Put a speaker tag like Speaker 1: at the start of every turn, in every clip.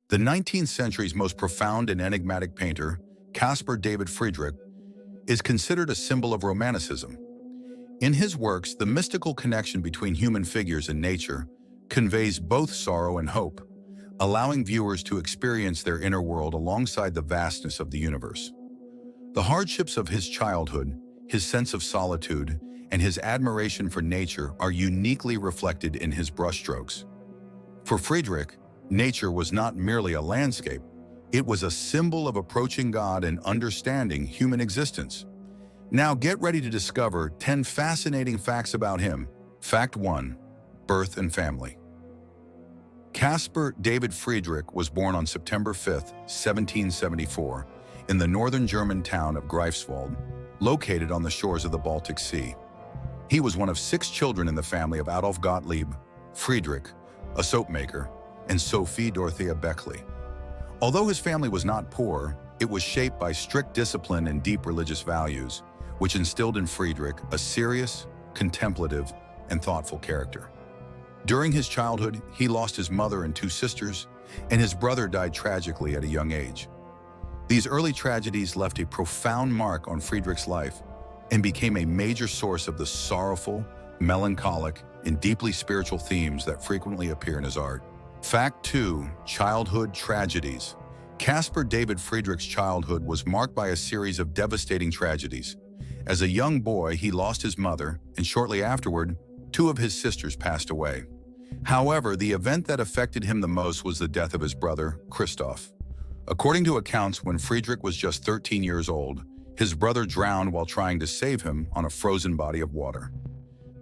Speaker 1: The 19th century's most profound and enigmatic painter, Caspar David Friedrich, is considered a symbol of Romanticism. In his works, the mystical connection between human figures and nature conveys both sorrow and hope, allowing viewers to experience their inner world alongside the vastness of the universe. The hardships of his childhood, his sense of solitude, and his admiration for nature are uniquely reflected in his brushstrokes. For Friedrich, nature was not merely a landscape, it was a symbol of approaching God and understanding human existence. Now get ready to discover 10 fascinating facts about him. Fact 1. Birth and family. Caspar David Friedrich was born on September 5, 1774, in the northern German town of Greifswald, located on the shores of the Baltic Sea. He was one of 6 children in the family of Adolf Gottlieb Friedrich, a soap maker, and Sophie Dorothea Beckley. Although his family was not poor, it was shaped by strict discipline and deep religious values, which instilled in Friedrich a serious, contemplative, and thoughtful character. During his childhood, he lost his mother and 2 sisters, and his brother died tragically at a young age. These early tragedies left a profound mark on Friedrich's life and became a major source of the sorrowful, melancholic, and deeply spiritual themes that frequently appear in his art. Fact 2. Childhood tragedies. Caspar David Friedrich's childhood was marked by a series of devastating tragedies. As a young boy, he lost his mother, and shortly afterward, 2 of his sisters passed away. However, the event that affected him the most was the death of his brother, Christoph. According to accounts, when Friedrich was just 13 years old, his brother drowned while trying to save him on a frozen body of water.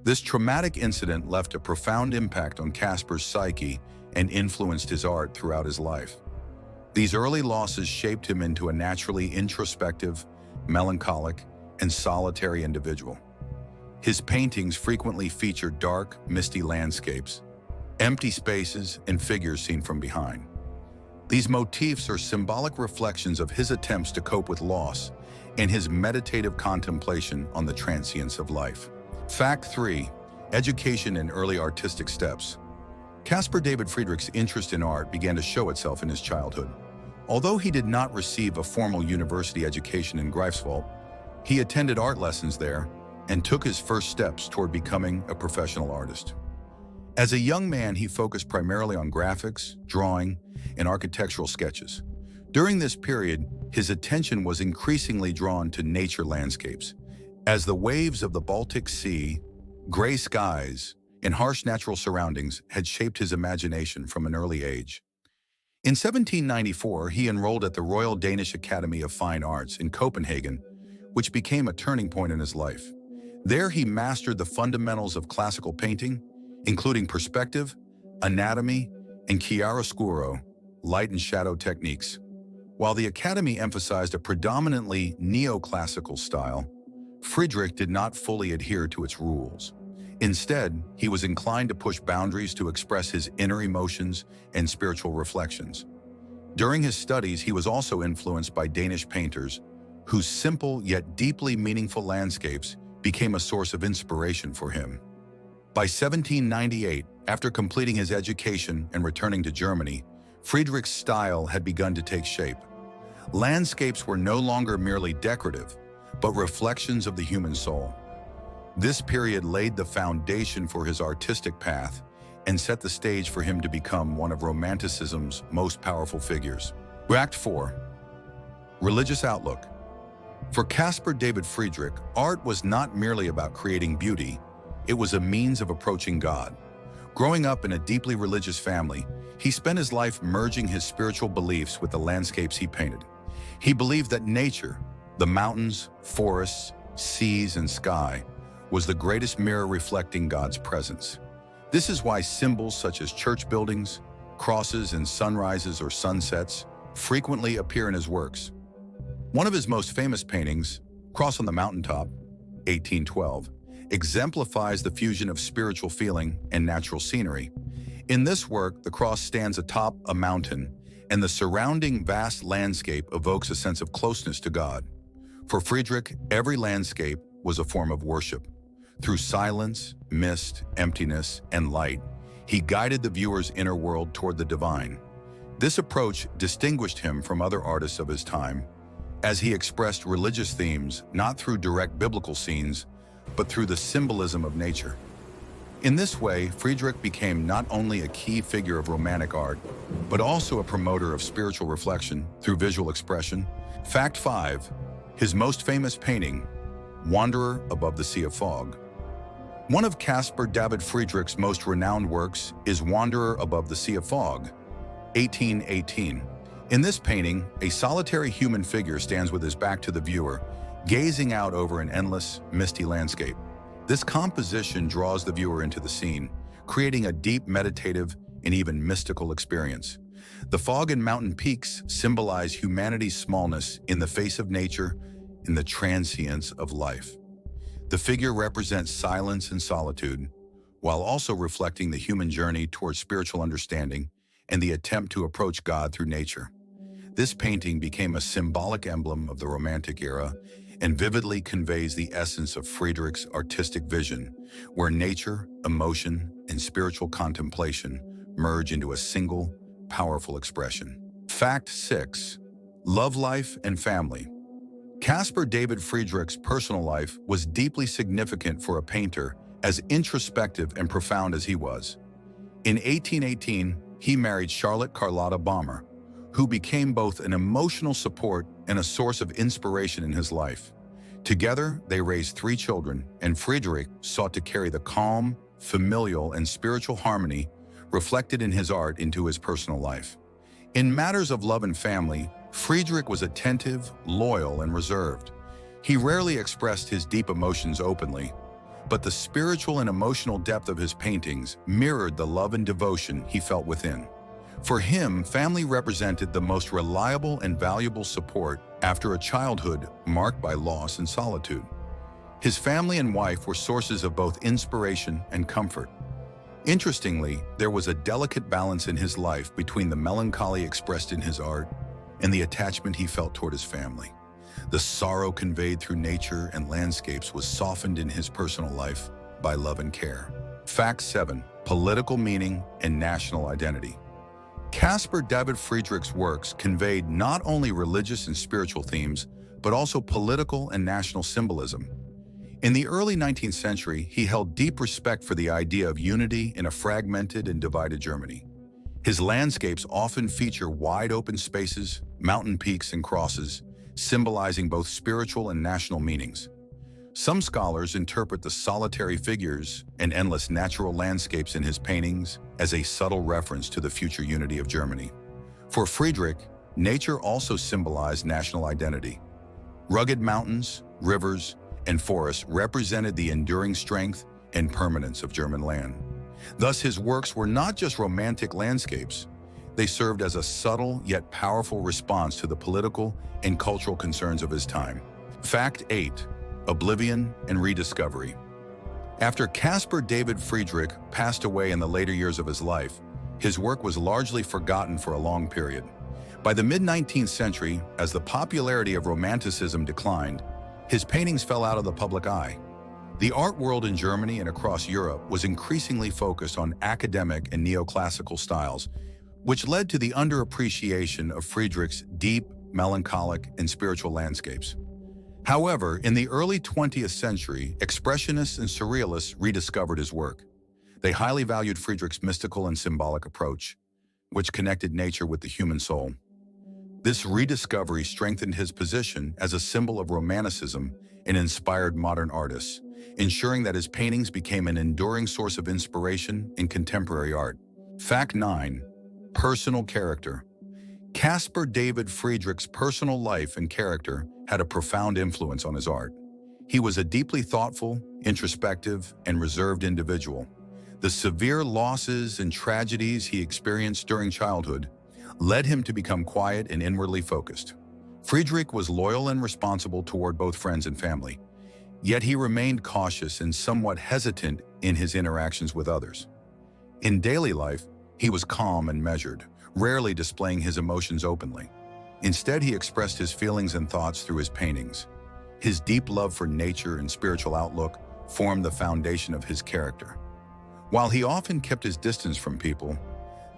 Speaker 1: This traumatic incident left a profound impact on Caspar's psyche and influenced his art throughout his life. These early losses shaped him into a naturally introspective, melancholic, and solitary individual. His paintings frequently feature dark, misty landscapes, empty spaces, and figures seen from behind. These motifs are symbolic reflections of his attempts to cope with loss and his meditative contemplation on the transience of life. Fact 3. Education and early artistic steps. Caspar David Friedrich's interest in art began to show itself in his childhood. Although he did not receive a formal university education in Greifswald, he attended art lessons there and took his first steps toward becoming a professional artist. As a young man, he focused primarily on graphics, drawing, and architectural sketches. During this period, his attention was increasingly drawn to nature landscapes, as the waves of the Baltic Sea, gray skies, and harsh natural surroundings had shaped his imagination from an early age. In 1794, he enrolled at the Royal Danish Academy of Fine Arts in Copenhagen, which became a turning point in his life. There he mastered the fundamentals of classical painting, including perspective, anatomy, and chiaroscuro, light and shadow techniques. While the Academy emphasized a predominantly neoclassical style, Friedrich did not fully adhere to its rules. Instead, he was inclined to push boundaries to express his inner emotions and spiritual reflections. During his studies, he was also influenced by Danish painters, whose simple yet deeply meaningful landscapes became a source of inspiration for him. By 1798, after completing his education and returning to Germany, Friedrich's style had begun to take shape. Landscapes were no longer merely decorative, but reflections of the human soul. This period laid the foundation for his artistic path and set the stage for him to become one of Romanticism's most powerful figures. Fact 4. Religious outlook. For Caspar David Friedrich, art was not merely about creating beauty, it was a means of approaching God. Growing up in a deeply religious family, he spent his life merging his spiritual beliefs with the landscapes he painted. He believed that nature, the mountains, forests, seas, and sky, was the greatest mirror reflecting God's presence. This is why symbols such as church buildings, crosses, and sunrises or sunsets frequently appear in his works. One of his most famous paintings, Cross on the Mountaintop, 1812, exemplifies the fusion of spiritual feeling and natural scenery. In this work, the cross stands atop a mountain, and the surrounding vast landscape evokes a sense of closeness to God. For Friedrich, every landscape was a form of worship. Through silence, mist, emptiness, and light, he guided the viewer's inner world toward the divine. This approach distinguished him from other artists of his time, as he expressed religious themes not through direct biblical scenes, but through the symbolism of nature. In this way, Friedrich became not only a key figure of Romantic art, but also a promoter of spiritual reflection through visual expression. Fact 5. His most famous painting, Wanderer Above the Sea of Fog. One of Caspar David Friedrich's most renowned works is Wanderer Above the Sea of Fog, 1818. In this painting, a solitary human figure stands with his back to the viewer, gazing out over an endless, misty landscape. This composition draws the viewer into the scene, creating a deep meditative and even mystical experience. The fog and mountain peaks symbolize humanity's smallness in the face of nature, in the transience of life. The figure represents silence and solitude, while also reflecting the human journey towards spiritual understanding and the attempt to approach God through nature. This painting became a symbolic emblem of the Romantic era and vividly conveys the essence of Friedrich's artistic vision, where nature, emotion, and spiritual contemplation merge into a single, powerful expression. Fact 6. Love life and family. Caspar David Friedrich's personal life was deeply significant for a painter, as introspective and profound as he was. In 1818, he married Charlotte Carlotta Baumer, who became both an emotional support and a source of inspiration in his life. Together, they raised 3 children, and Friedrich sought to carry the calm, familial, and spiritual harmony reflected in his art into his personal life. In matters of love and family, Friedrich was attentive, loyal, and reserved. He rarely expressed his deep emotions openly, but the spiritual and emotional depth of his paintings mirrored the love and devotion he felt within. For him, family represented the most reliable and valuable support after a childhood marked by loss and solitude. His family and wife were sources of both inspiration and comfort. Interestingly, there was a delicate balance in his life between the melancholy expressed in his art and the attachment he felt toward his family. The sorrow conveyed through nature and landscapes was softened in his personal life by love and care. Fact 7. Political meaning and national identity. Caspar David Friedrich's works conveyed not only religious and spiritual themes, but also political and national symbolism. In the early 19th century, he held deep respect for the idea of unity in a fragmented and divided Germany. His landscapes often feature wide-open spaces, mountain peaks, and crosses, symbolizing both spiritual and national meanings. Some scholars interpret the solitary figures and endless natural landscapes in his paintings as a subtle reference to the future unity of Germany. For Friedrich, nature also symbolized national identity. Rugged mountains, rivers, and forests represented the enduring strength and permanence of German land. Thus, his works were not just romantic landscapes. They served as a subtle yet powerful response to the political and cultural concerns of his time. Fact 8. Oblivion and rediscovery. After Caspar David Friedrich passed away in the later years of his life, his work was largely forgotten for a long period. By the mid-19th century, as the popularity of Romanticism declined, his paintings fell out of the public eye. The art world in Germany and across Europe was increasingly focused on academic and neoclassical styles, which led to the underappreciation of Friedrich's deep, melancholic, and spiritual landscapes. However, in the early 20th century, expressionists and surrealists rediscovered his work. They highly valued Friedrich's mystical and symbolic approach, which connected nature with the human soul. This rediscovery strengthened his position as a symbol of Romanticism and inspired modern artists, ensuring that his paintings became an enduring source of inspiration in contemporary art. Fact 9. Personal character. Caspar David Friedrich's personal life and character had a profound influence on his art. He was a deeply thoughtful, introspective, and reserved individual. The severe losses and tragedies he experienced during childhood led him to become quiet and inwardly focused. Friedrich was loyal and responsible toward both friends and family, yet he remained cautious and somewhat hesitant in his interactions with others. In daily life, he was calm and measured, rarely displaying his emotions openly. Instead, he expressed his feelings and thoughts through his paintings. His deep love for nature and spiritual outlook formed the foundation of his character. While he often kept his distance from people,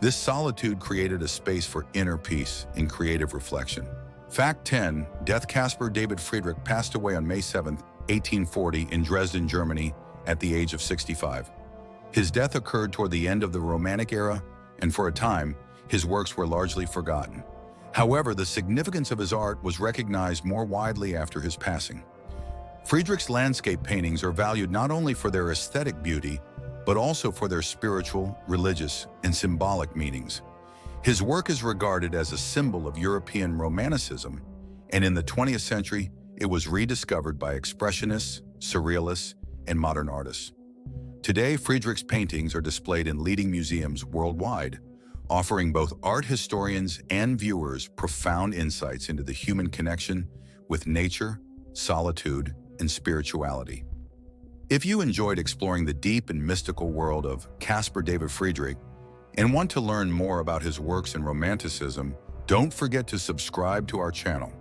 Speaker 1: This solitude created a space for inner peace and creative reflection. Fact 10. Death. Caspar David Friedrich passed away on May 7, 1840 in Dresden, Germany, at the age of 65. His death occurred toward the end of the Romantic era, and for a time, his works were largely forgotten. However, the significance of his art was recognized more widely after his passing. Friedrich's landscape paintings are valued not only for their aesthetic beauty, but also for their spiritual, religious, and symbolic meanings. His work is regarded as a symbol of European Romanticism, and in the 20th century, it was rediscovered by expressionists, surrealists, and modern artists. Today, Friedrich's paintings are displayed in leading museums worldwide, offering both art historians and viewers profound insights into the human connection with nature, solitude, and spirituality. If you enjoyed exploring the deep and mystical world of Caspar David Friedrich and want to learn more about his works in Romanticism, don't forget to subscribe to our channel.